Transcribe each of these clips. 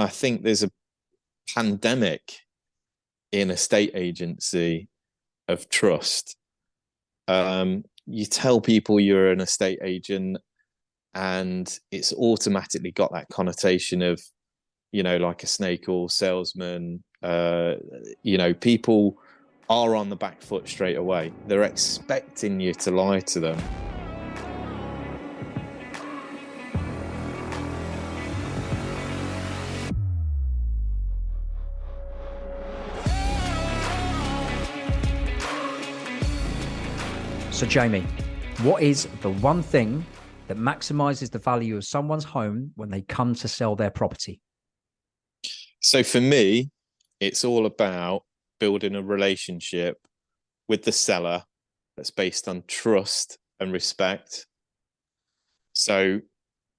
I think there's a pandemic in a state agency of trust. You tell people you're an estate agent, and it's automatically got that connotation of, like a snake oil salesman. People are on the back foot straight away. They're expecting you to lie to them. So Jamie, what is the one thing that maximizes the value of someone's home when they come to sell their property? So for me, it's all about building a relationship with the seller that's based on trust and respect. So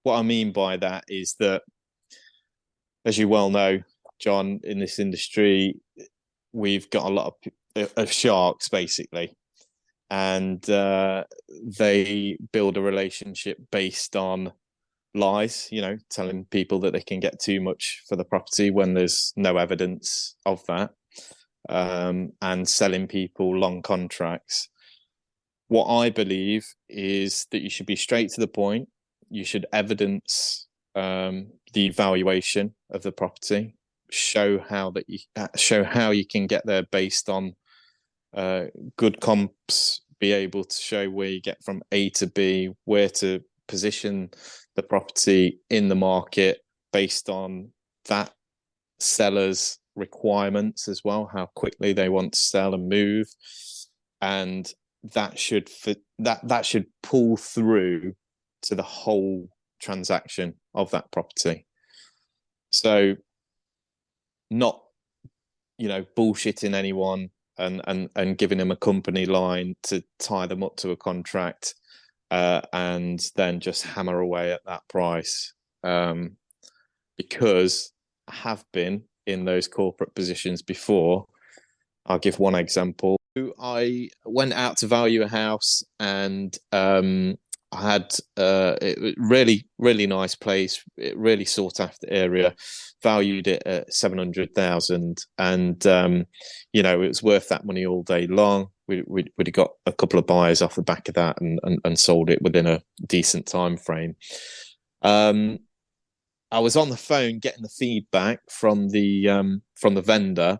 what I mean by that is that, as you well know, John, in this industry, we've got a lot of sharks, basically. And they build a relationship based on lies, telling people that they can get too much for the property when there's no evidence of that, and selling people long contracts. What I believe is that you should be straight to the point. You should evidence the valuation of the property, show how you can get there based on good comps, be able to show where you get from A to B, where to position the property in the market based on that seller's requirements as well, how quickly they want to sell and move, and that should pull through to the whole transaction of that property. So not bullshitting anyone and giving them a company line to tie them up to a contract, and then just hammer away at that price. Because I have been in those corporate positions before. I'll give one example. I went out to value a house, and I had a really, really nice place, really sought after area, valued it at 700,000, and it was worth that money all day long. We'd got a couple of buyers off the back of that, and sold it within a decent time frame. I was on the phone getting the feedback from the vendor,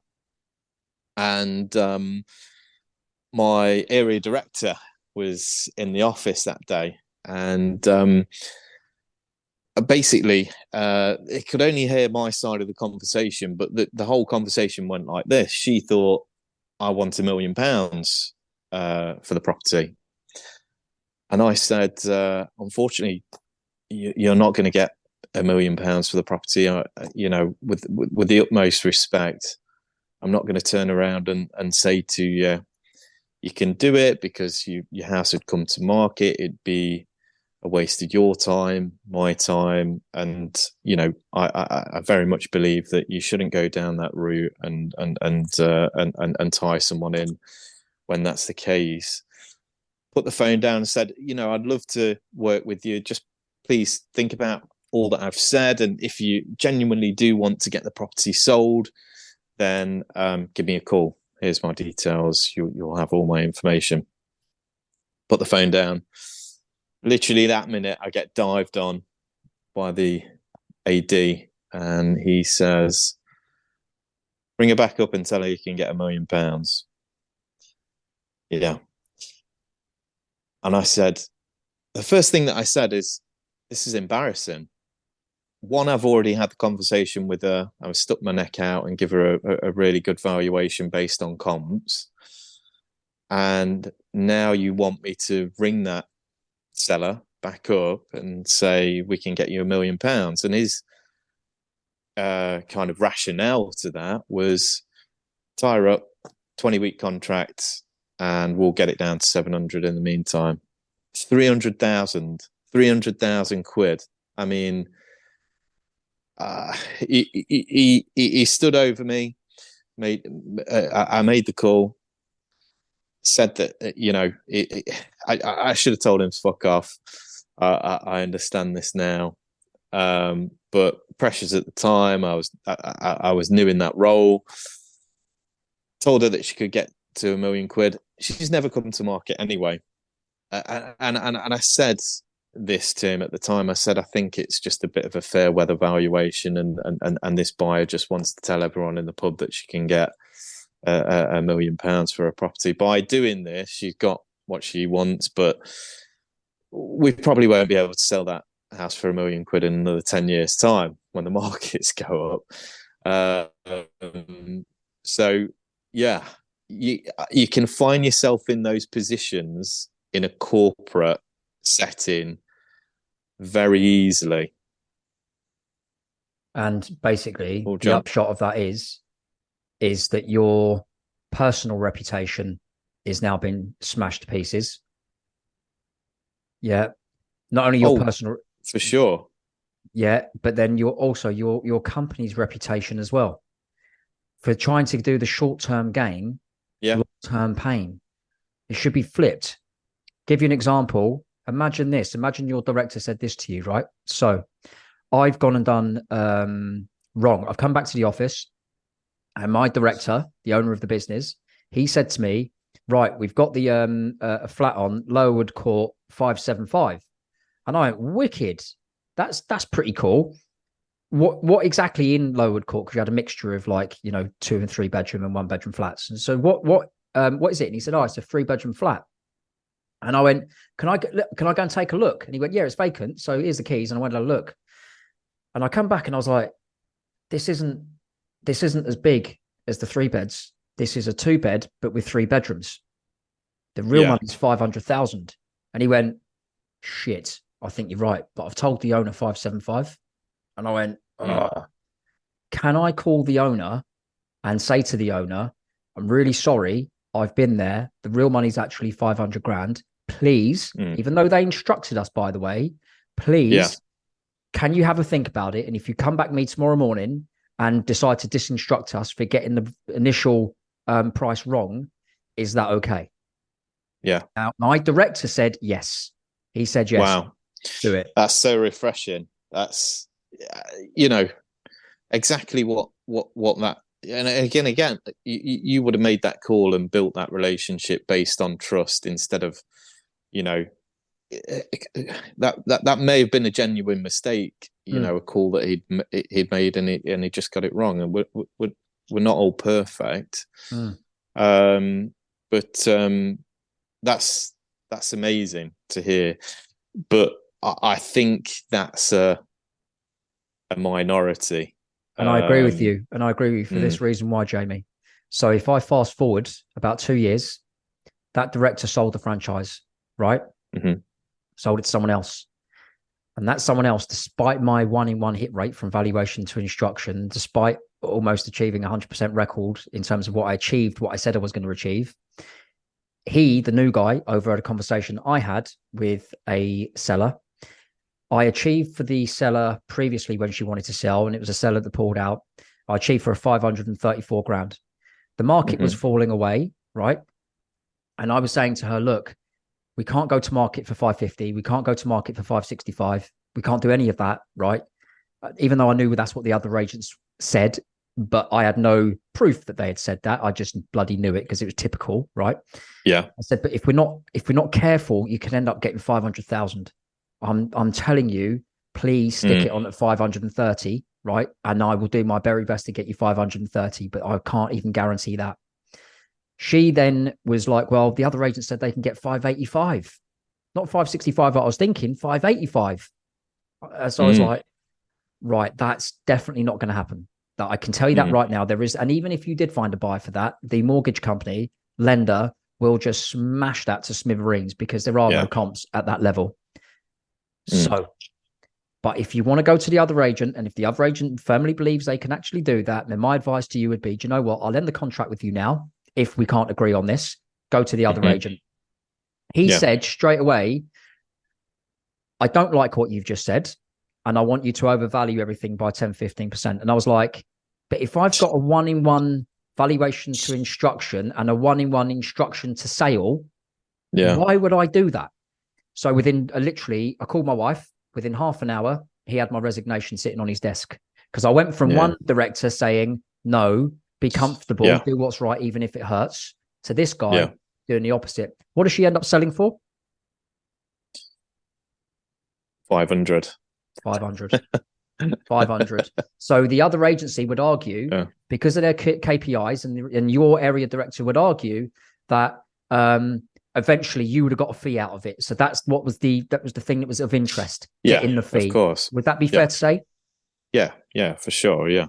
and my area director was in the office that day, and basically it could only hear my side of the conversation, but the whole conversation went like this. She thought I want £1 million for the property, and I said, unfortunately, you're not going to get £1 million for the property. With the utmost respect, I'm not going to turn around and say to you, you can do it, because your house would come to market. It'd be a waste of your time, my time, and I very much believe that you shouldn't go down that route and tie someone in when that's the case. Put the phone down and said, I'd love to work with you. Just please think about all that I've said, and if you genuinely do want to get the property sold, then give me a call. Here's my details. You'll have all my information. Put the phone down. Literally that minute, I get dived on by the AD, and he says, bring her back up and tell her you can get £1 million. Yeah. And I said, the first thing that I said is, this is embarrassing. One, I've already had the conversation with her. I stuck my neck out and give her a really good valuation based on comps. And now you want me to ring that seller back up and say, we can get you £1 million. And his kind of rationale to that was, tie her up, 20-week contract, and we'll get it down to 700 in the meantime. 300,000 quid. I mean, he stood over me. I made the call. Said that I should have told him to fuck off. I understand this now. But pressures at the time, I was new in that role. Told her that she could get to £1 million. She's never come to market anyway. And I said this to him at the time. I said, I think it's just a bit of a fair weather valuation, and this buyer just wants to tell everyone in the pub that she can get £1 million for a property. By doing this, she's got what she wants, but we probably won't be able to sell that house for £1 million in another 10 years' time when the markets go up. So yeah, you can find yourself in those positions in a corporate setting very easily. And basically, the upshot of that is that your personal reputation is now been smashed to pieces. Yeah. Not only your personal, for sure. Yeah, but then you're also your company's reputation as well. For trying to do the short-term gain, long-term pain. It should be flipped. Give you an example. Imagine this. Imagine your director said this to you, right? So I've gone and done wrong. I've come back to the office, and my director, the owner of the business, he said to me, right, we've got the a flat on Lowood Court 575. And I went, wicked. That's pretty cool. What exactly in Lowood Court? Because you had a mixture of 2 and 3 bedroom and 1 bedroom flats. And so what is it? And he said, it's a 3-bedroom flat. And I went, can I go and take a look? And he went, yeah, it's vacant. So here's the keys. And I went to look. And I come back and I was like, this isn't as big as the 3 beds. This is a 2-bed, but with 3 bedrooms. The real money is 500,000. And he went, shit, I think you're right. But I've told the owner 575. And I went, can I call the owner and say to the owner, I'm really sorry. I've been there. The real money's actually 500 grand. Please, even though they instructed us, by the way, please, can you have a think about it? And if you come back to me tomorrow morning and decide to disinstruct us for getting the initial price wrong, is that okay? Yeah. Now, my director said yes. He said yes. Wow. Do it. That's so refreshing. That's, exactly what that, and again, you would have made that call and built that relationship based on trust instead of, that may have been a genuine mistake, a call that he'd made and he just got it wrong. And we're not all perfect. But that's amazing to hear. But I think that's a minority. And I agree with you. And I agree with you for this reason why, Jamie. So if I fast forward about 2 years, that director sold the franchise, right? Sold it to someone else. And that someone else, despite my 1-in-1 hit rate from valuation to instruction, despite almost achieving 100% record in terms of what I achieved, what I said I was going to achieve, he, the new guy, overheard a conversation I had with a seller. I achieved for the seller previously when she wanted to sell, and it was a seller that pulled out. I achieved for 534 grand. The market was falling away, right? And I was saying to her, look, we can't go to market for 550. We can't go to market for 565. We can't do any of that, right? Even though I knew that's what the other agents said, but I had no proof that they had said that. I just bloody knew it because it was typical, right? Yeah. I said, but if we're not careful, you can end up getting 500,000. I'm telling you, please stick it on at 530, right? And I will do my very best to get you 530, but I can't even guarantee that. She then was like, well, the other agent said they can get 585, not 565. I was thinking 585. So I was like, right, that's definitely not going to happen. That I can tell you that right now. There is, and even if you did find a buyer for that, the mortgage company lender will just smash that to smithereens because there are no comps at that level. So, but if you want to go to the other agent, and if the other agent firmly believes they can actually do that, then my advice to you would be, do you know what? I'll end the contract with you now. If we can't agree on this, go to the other agent. He said straight away, I don't like what you've just said, and I want you to overvalue everything by 10, 15%. And I was like, but if I've got a 1-in-1 valuation to instruction and a 1-in-1 instruction to sale, why would I do that? So within literally, I called my wife. Within half an hour, he had my resignation sitting on his desk, because I went from one director saying, no, be comfortable, do what's right, even if it hurts, to this guy doing the opposite. What does she end up selling for? 500. 500. So the other agency would argue, because of their KPIs, and your area director would argue that eventually you would have got a fee out of it. So that was the thing that was of interest, getting the fee. Of course. Would that be fair to say? Yeah, for sure. Yeah.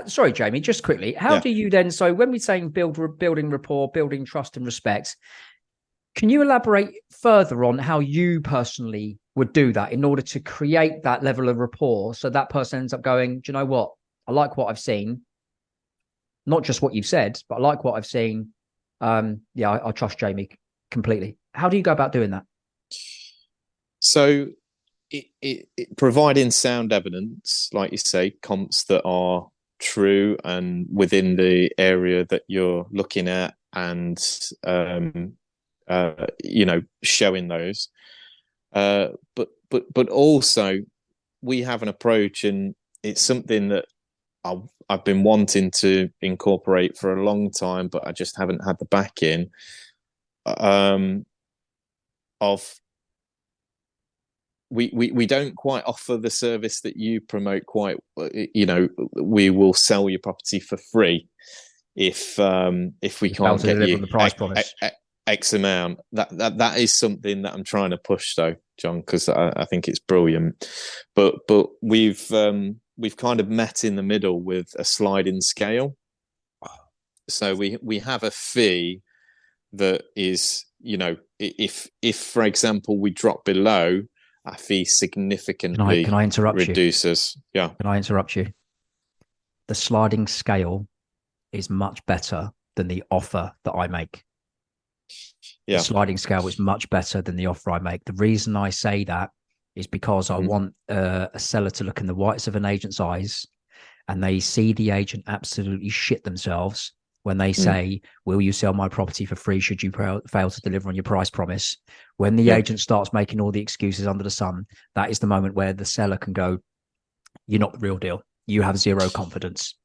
Sorry, Jamie, just quickly, how do you then, so when we're saying building rapport, building trust and respect, can you elaborate further on how you personally would do that in order to create that level of rapport, so that person ends up going, do you know what? I like what I've seen. Not just what you've said, but I like what I've seen. I trust Jamie completely. How do you go about doing that? So it providing sound evidence, like you say, comps that are true and within the area that you're looking at, and showing those. But also we have an approach, and it's something that I've been wanting to incorporate for a long time, but I just haven't had the backing of. We don't quite offer the service that you promote quite. We will sell your property for free if we can't get you on the price promise. X amount. That is something that I'm trying to push, though, John, because I think it's brilliant. But we've kind of met in the middle with a sliding scale. So we have a fee that is, if for example we drop below, our fee significantly can I interrupt reduces. You? Can I interrupt you? The sliding scale is much better than the offer that I make. The sliding scale is much better than the offer I make. The reason I say that is because I want a seller to look in the whites of an agent's eyes, and they see the agent absolutely shit themselves when they say, will you sell my property for free should you fail to deliver on your price promise? When the agent starts making all the excuses under the sun, that is the moment where the seller can go, you're not the real deal. You have zero confidence.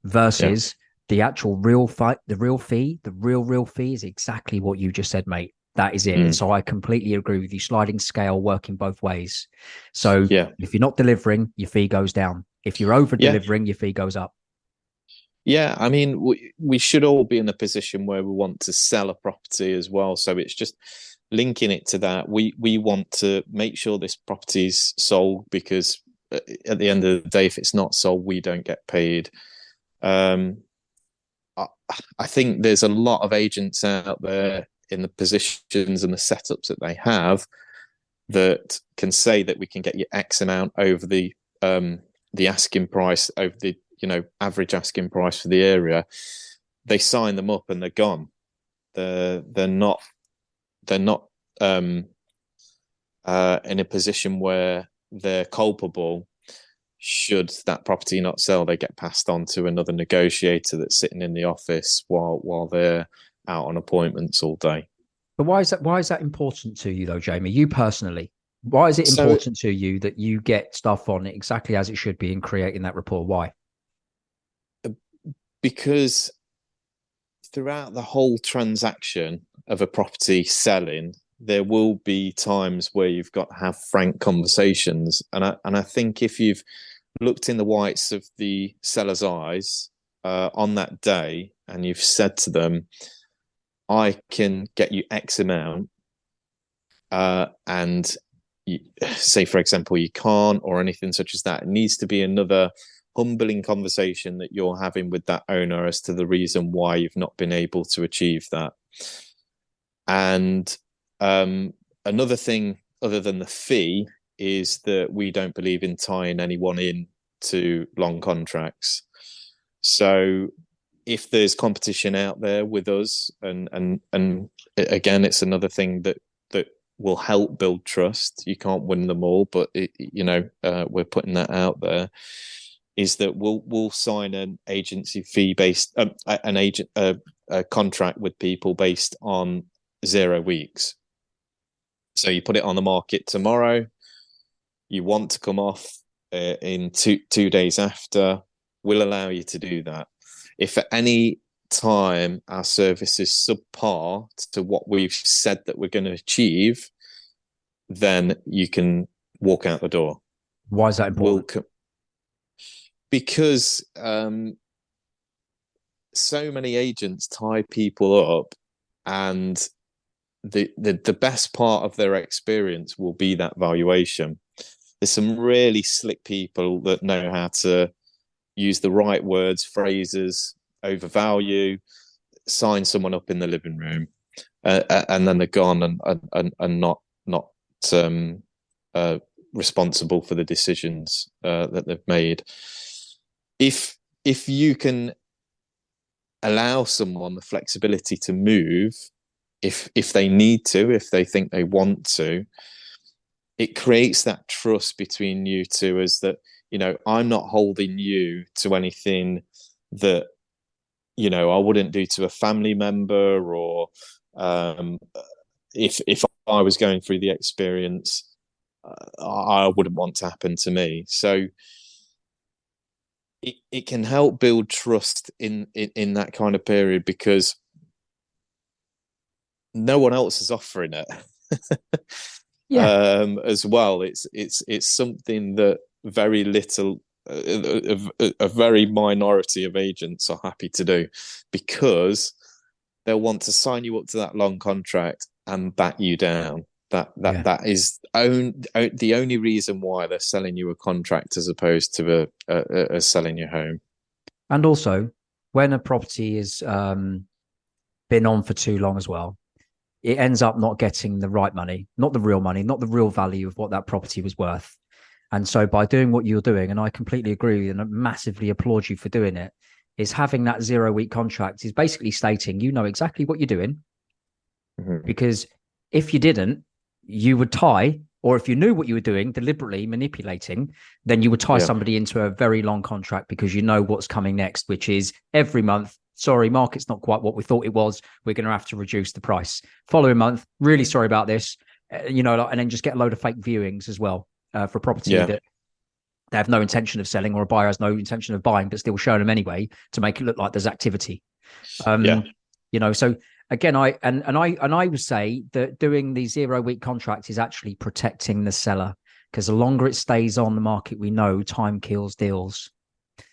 Versus the actual real fee is exactly what you just said, mate. That is it. So I completely agree with you. Sliding scale working both ways. So if you're not delivering, your fee goes down. If you're over delivering, your fee goes up. Yeah, I mean, we should all be in a position where we want to sell a property as well. So it's just linking it to that. We want to make sure this property is sold, because at the end of the day, if it's not sold, we don't get paid. I think there's a lot of agents out there in the positions and the setups that they have that can say that we can get you X amount over the asking price, over the average asking price for the area. They sign them up and they're gone. They're not in a position where they're culpable. Should that property not sell, they get passed on to another negotiator that's sitting in the office while they're out on appointments all day. But why is that important to you, though, Jamie? You personally, why is it important to you that you get stuff on it exactly as it should be in creating that rapport? Why? Because throughout the whole transaction of a property selling, there will be times where you've got to have frank conversations. And I think if you've looked in the whites of the seller's eyes on that day, and you've said to them, I can get you X amount, and say, for example, you can't, or anything such as that, it needs to be another humbling conversation that you're having with that owner as to the reason why you've not been able to achieve that. And another thing other than the fee is that we don't believe in tying anyone in to long contracts. So if there's competition out there with us, and again, it's another thing that will help build trust. You can't win them all, but we're putting that out there. Is that we'll sign an agency fee based a contract with people based on 0 weeks. So you put it on the market tomorrow, you want to come off in two days after, we'll allow you to do that. If at any time our service is subpar to what we've said that we're going to achieve, then you can walk out the door. Why is that important? Because so many agents tie people up, and the best part of their experience will be that valuation. There's some really slick people that know how to use the right words, phrases, overvalue, sign someone up in the living room, and then they're gone and not responsible for the decisions that they've made. If you can allow someone the flexibility to move, if they need to, if they think they want to, it creates that trust between you two, as that, you know, I'm not holding you to anything that, you know, I wouldn't do to a family member, or if I was going through the experience, I wouldn't want to happen to me. So it can help build trust in that kind of period, because no one else is offering it. As well, it's something that very little, a very minority of agents are happy to do, because they'll want to sign you up to that long contract and back you down. That is the only reason why they're selling you a contract as opposed to a selling your home. And also, when a property is been on for too long as well, it ends up not getting the right money, not the real money, not the real value of what that property was worth. And so by doing what you're doing, and I completely agree and I massively applaud you for doing it, is having that 0-week contract is basically stating you know exactly what you're doing. Mm-hmm. Because if you didn't, you would tie, or if you knew what you were doing, deliberately manipulating, then you would tie somebody into a very long contract, because you know what's coming next, which is every month, sorry, market's not quite what we thought it was, we're going to have to reduce the price. Following month, really sorry about this, you know, and then just get a load of fake viewings as well for property that they have no intention of selling, or a buyer has no intention of buying, but still showing them anyway to make it look like there's activity. You know, so again, I would say that doing the 0-week contract is actually protecting the seller, because the longer it stays on the market, we know time kills deals.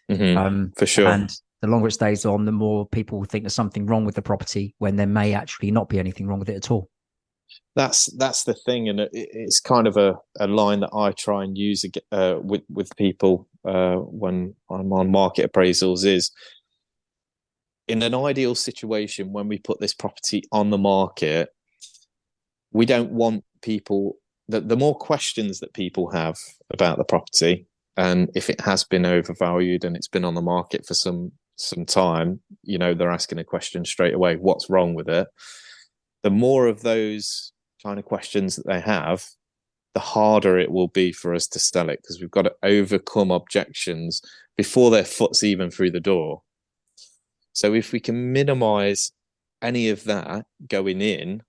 For sure. And the longer it stays on, the more people think there's something wrong with the property, when there may actually not be anything wrong with it at all. That's the thing, and it's kind of a line that I try and use with people when I'm on market appraisals, is in an ideal situation, when we put this property on the market, we don't want people that the more questions that people have about the property, and if it has been overvalued and it's been on the market for some time, you know, they're asking a question straight away, what's wrong with it? The more of those kind of questions that they have, the harder it will be for us to sell it, because we've got to overcome objections before their foot's even through the door. So if we can minimize any of that going in,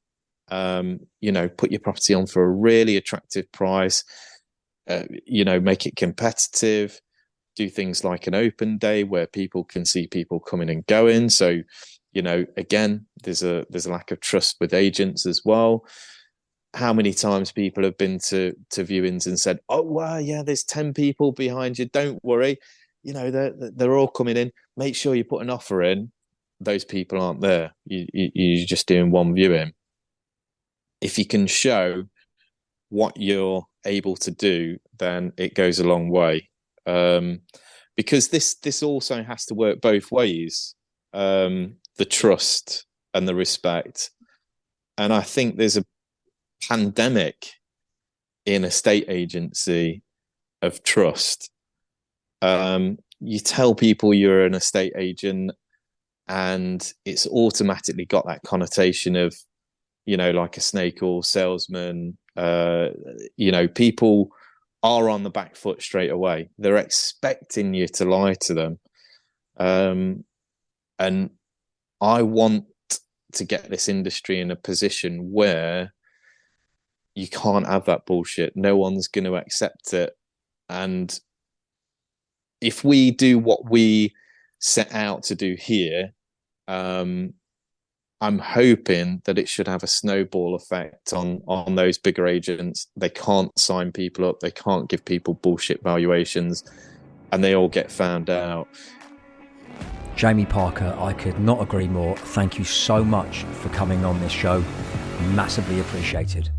you know, put your property on for a really attractive price, you know, make it competitive, do things like an open day where people can see people coming and going. So, you know, again, there's a lack of trust with agents as well. How many times people have been to viewings and said, oh, well, yeah, there's 10 people behind you, don't worry. You know, they're all coming in. Make sure you put an offer in. Those people aren't there. You're just doing one viewing. If you can show what you're able to do, then it goes a long way. Because this also has to work both ways. The trust and the respect. And I think there's a pandemic in a estate agency of trust. You tell people you're an estate agent, and it's automatically got that connotation of, you know, like a snake oil salesman. You know, people are on the back foot straight away. They're expecting you to lie to them. And I want to get this industry in a position where you can't have that bullshit. No one's going to accept it. And if we do what we set out to do here, I'm hoping that it should have a snowball effect on those bigger agents. They can't sign people up. They can't give people bullshit valuations, and they all get found out. Jamie Parker, I could not agree more. Thank you so much for coming on this show. Massively appreciated.